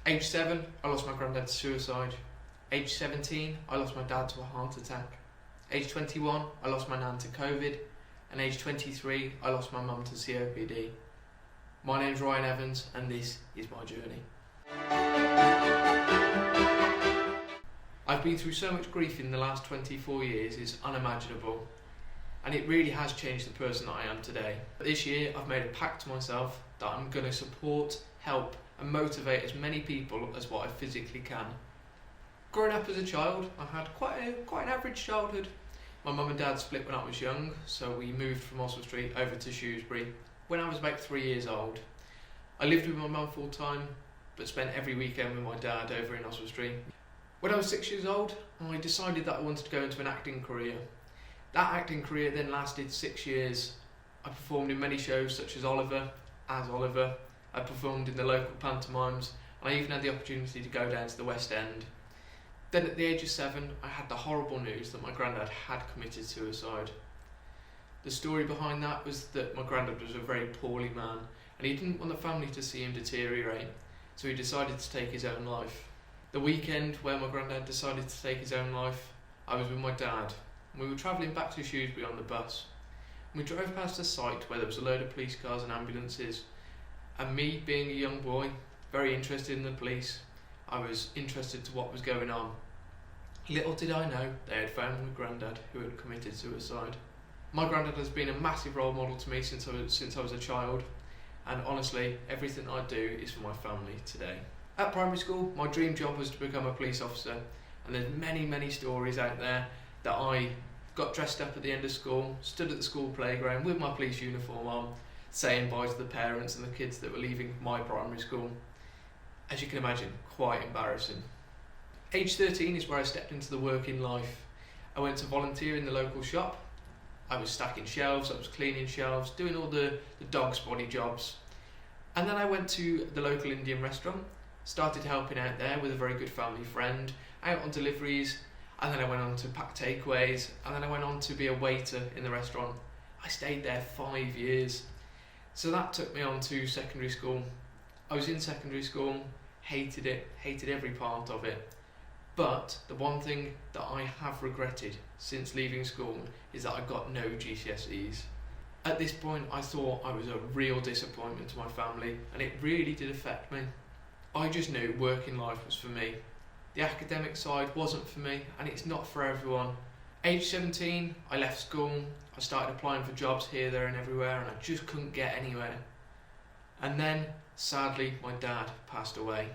Age 7, I lost my granddad to suicide. Age 17, I lost my dad to a heart attack. Age 21, I lost my nan to COVID. And age 23, I lost my mum to COPD. My name's Ryan Evans, and this is my journey. I've been through so much grief in the last 24 years, it's unimaginable. And it really has changed the person that I am today. This year, I've made a pact to myself that I'm going to support, help, and motivate as many people as what I physically can. Growing up as a child, I had quite an average childhood. My mum and dad split when I was young, so we moved from Oswald Street over to Shrewsbury when I was about 3 years old. I lived with my mum full time, but spent every weekend with my dad over in Oswald Street. When I was 6 years old, I decided that I wanted to go into an acting career. That acting career then lasted 6 years. I performed in many shows such as Oliver. I performed in the local pantomimes, and I even had the opportunity to go down to the West End. Then at the age of 7, I had the horrible news that my granddad had committed suicide. The story behind that was that my granddad was a very poorly man, and he didn't want the family to see him deteriorate, so he decided to take his own life. The weekend where my granddad decided to take his own life, I was with my dad. We were travelling back to Shrewsbury on the bus. We drove past a site where there was a load of police cars and ambulances, and me being a young boy, very interested in the police, I was interested to what was going on. Little did I know they had found my granddad who had committed suicide. My granddad has been a massive role model to me since I was a child, and honestly, everything I do is for my family today. At primary school, my dream job was to become a police officer, and there's many stories out there that I got dressed up at the end of school, stood at the school playground with my police uniform on, saying bye to the parents and the kids that were leaving my primary school. As you can imagine, quite embarrassing. Age 13 is where I stepped into the working life. I went to volunteer in the local shop. I was stacking shelves, I was cleaning shelves, doing all the dog's body jobs. And then I went to the local Indian restaurant, started helping out there with a very good family friend, out on deliveries, and then I went on to pack takeaways, and then I went on to be a waiter in the restaurant. I stayed there 5 years. So that took me on to secondary school. I was in secondary school, hated it, hated every part of it. But the one thing that I have regretted since leaving school is that I got no GCSEs. At this point, I thought I was a real disappointment to my family, and it really did affect me. I just knew working life was for me. The academic side wasn't for me, and it's not for everyone. Age 17, I left school. I started applying for jobs here, there and everywhere, and I just couldn't get anywhere. And then, sadly, my dad passed away.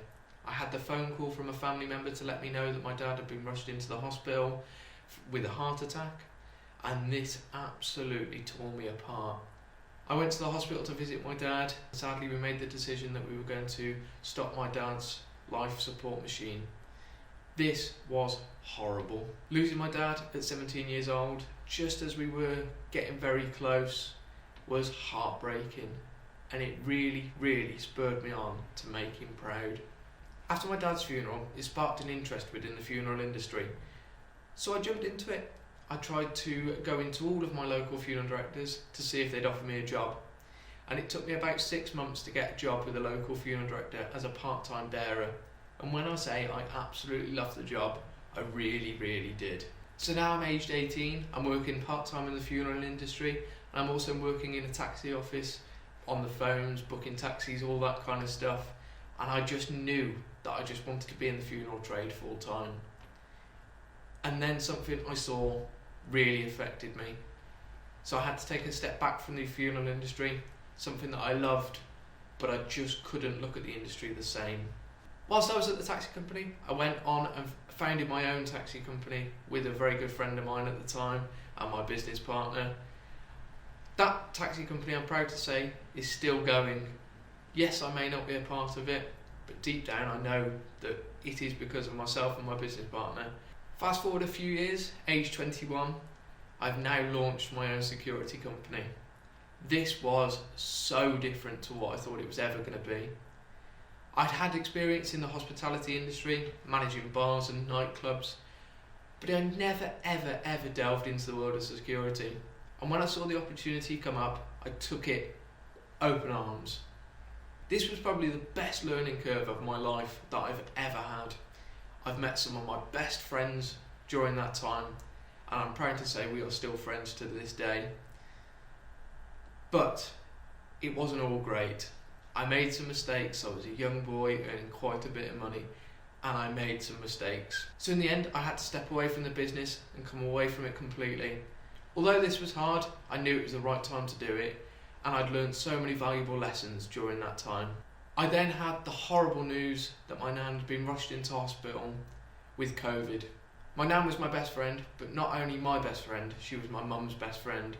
I had the phone call from a family member to let me know that my dad had been rushed into the hospital with a heart attack, and this absolutely tore me apart. I went to the hospital to visit my dad. Sadly, we made the decision that we were going to stop my dad's life support machine. This was horrible. Losing my dad at 17 years old, just as we were getting very close, was heartbreaking, and it really spurred me on to make him proud. After my dad's funeral, it sparked an interest within the funeral industry, so I jumped into it. I tried to go into all of my local funeral directors to see if they'd offer me a job, and it took me about 6 months to get a job with a local funeral director as a part-time bearer. And when I say I absolutely loved the job, I really did. So now I'm aged 18, I'm working part-time in the funeral industry, and I'm also working in a taxi office, on the phones, booking taxis, all that kind of stuff. And I just knew that I just wanted to be in the funeral trade full-time. And then something I saw really affected me. So I had to take a step back from the funeral industry, something that I loved, but I just couldn't look at the industry the same. Whilst I was at the taxi company, I went on and founded my own taxi company with a very good friend of mine at the time and my business partner. That taxi company, I'm proud to say, is still going. Yes, I may not be a part of it, but deep down I know that it is because of myself and my business partner. Fast forward a few years, age 21, I've now launched my own security company. This was so different to what I thought it was ever going to be. I'd had experience in the hospitality industry, managing bars and nightclubs, but I never ever delved into the world of security. And when I saw the opportunity come up, I took it open arms. This was probably the best learning curve of my life that I've ever had. I've met some of my best friends during that time, and I'm proud to say we are still friends to this day. But it wasn't all great. I made some mistakes. I was a young boy earning quite a bit of money, and I made some mistakes. So in the end, I had to step away from the business and come away from it completely. Although this was hard, I knew it was the right time to do it, and I'd learned so many valuable lessons during that time. I then had the horrible news that my nan had been rushed into hospital with COVID. My nan was my best friend, but not only my best friend, she was my mum's best friend.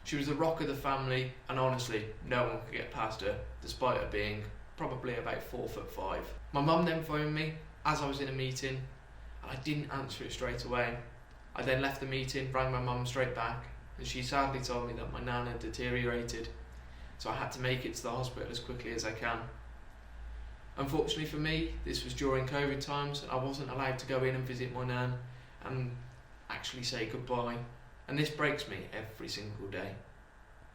She was the rock of the family, and honestly, no one could get past her, despite her being probably about 4'5". My mum then phoned me as I was in a meeting, and I didn't answer it straight away. I then left the meeting, rang my mum straight back, and she sadly told me that my nan had deteriorated, so I had to make it to the hospital as quickly as I can. Unfortunately for me, this was during COVID times, and I wasn't allowed to go in and visit my nan and actually say goodbye. And this breaks me every single day.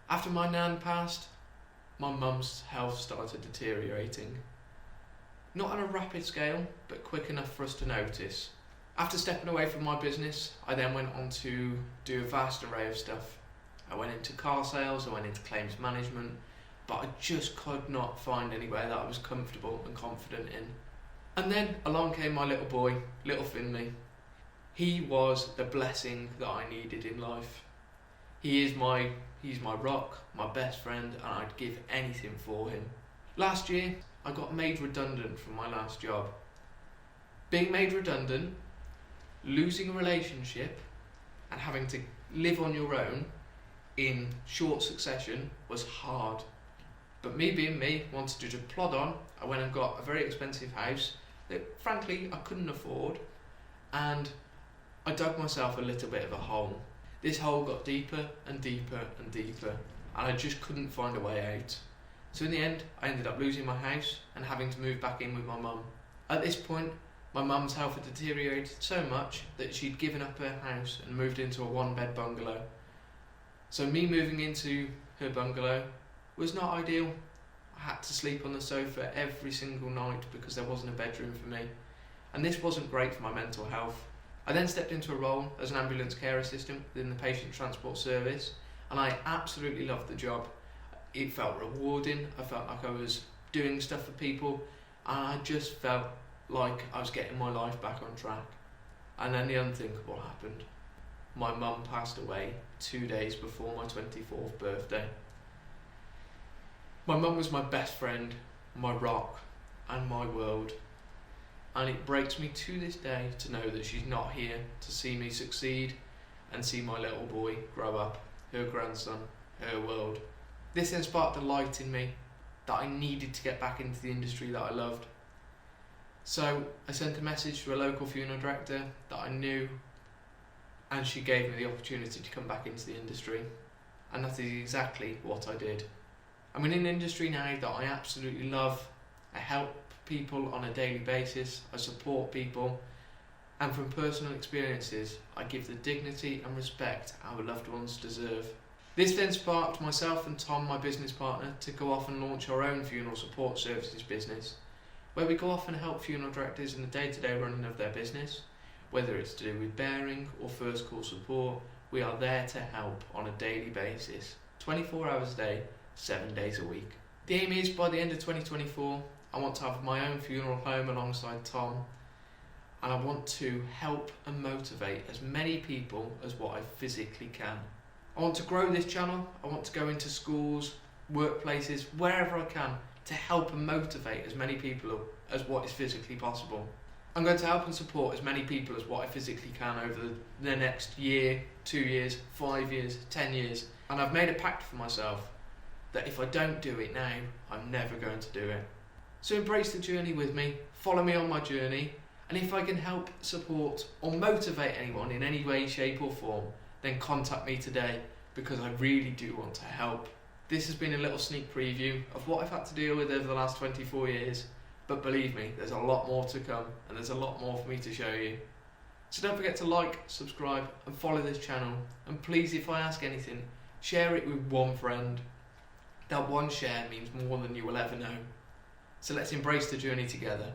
After my nan passed, my mum's health started deteriorating. Not on a rapid scale, but quick enough for us to notice. After stepping away from my business, I then went on to do a vast array of stuff. I went into car sales, I went into claims management, but I just could not find anywhere that I was comfortable and confident in. And then along came my little boy, little Finley. He was the blessing that I needed in life. He's my rock, my best friend, and I'd give anything for him. Last year, I got made redundant from my last job. Being made redundant, losing a relationship, and having to live on your own in short succession was hard. But me being me, wanted to just plod on. I went and got a very expensive house that frankly I couldn't afford, and I dug myself a little bit of a hole. This hole got deeper and deeper and deeper, and I just couldn't find a way out. So in the end, I ended up losing my house and having to move back in with my mum. At this point, my mum's health had deteriorated so much that she'd given up her house and moved into a one-bed bungalow. So me moving into her bungalow was not ideal. I had to sleep on the sofa every single night because there wasn't a bedroom for me, and this wasn't great for my mental health. I then stepped into a role as an ambulance care assistant within the patient transport service, and I absolutely loved the job. It felt rewarding, I felt like I was doing stuff for people, and I just felt like I was getting my life back on track. And then the unthinkable happened. My mum passed away 2 days before my 24th birthday. My mum was my best friend, my rock, and my world. And it breaks me to this day to know that she's not here to see me succeed and see my little boy grow up, her grandson, her world. This then sparked a light in me that I needed to get back into the industry that I loved. So I sent a message to a local funeral director that I knew, and she gave me the opportunity to come back into the industry. And that is exactly what I did. I'm in an industry now that I absolutely love. I help people on a daily basis, I support people, and from personal experiences, I give the dignity and respect our loved ones deserve. This then sparked myself and Tom, my business partner, to go off and launch our own funeral support services business, where we go off and help funeral directors in the day-to-day running of their business. Whether it's to do with bearing or first call support, we are there to help on a daily basis, 24 hours a day, 7 days a week. The aim is by the end of 2024, I want to have my own funeral home alongside Tom, and I want to help and motivate as many people as what I physically can. I want to grow this channel. I want to go into schools, workplaces, wherever I can to help and motivate as many people as what is physically possible. I'm going to help and support as many people as what I physically can over the next year, 2 years, 5 years, 10 years. And I've made a pact for myself that if I don't do it now, I'm never going to do it. So embrace the journey with me, follow me on my journey, and if I can help, support or motivate anyone in any way, shape or form, then contact me today, because I really do want to help. This has been a little sneak preview of what I've had to deal with over the last 24 years, but believe me, there's a lot more to come and there's a lot more for me to show you. So don't forget to like, subscribe and follow this channel, and please, if I ask anything, share it with one friend. That one share means more than you will ever know. So let's embrace the journey together.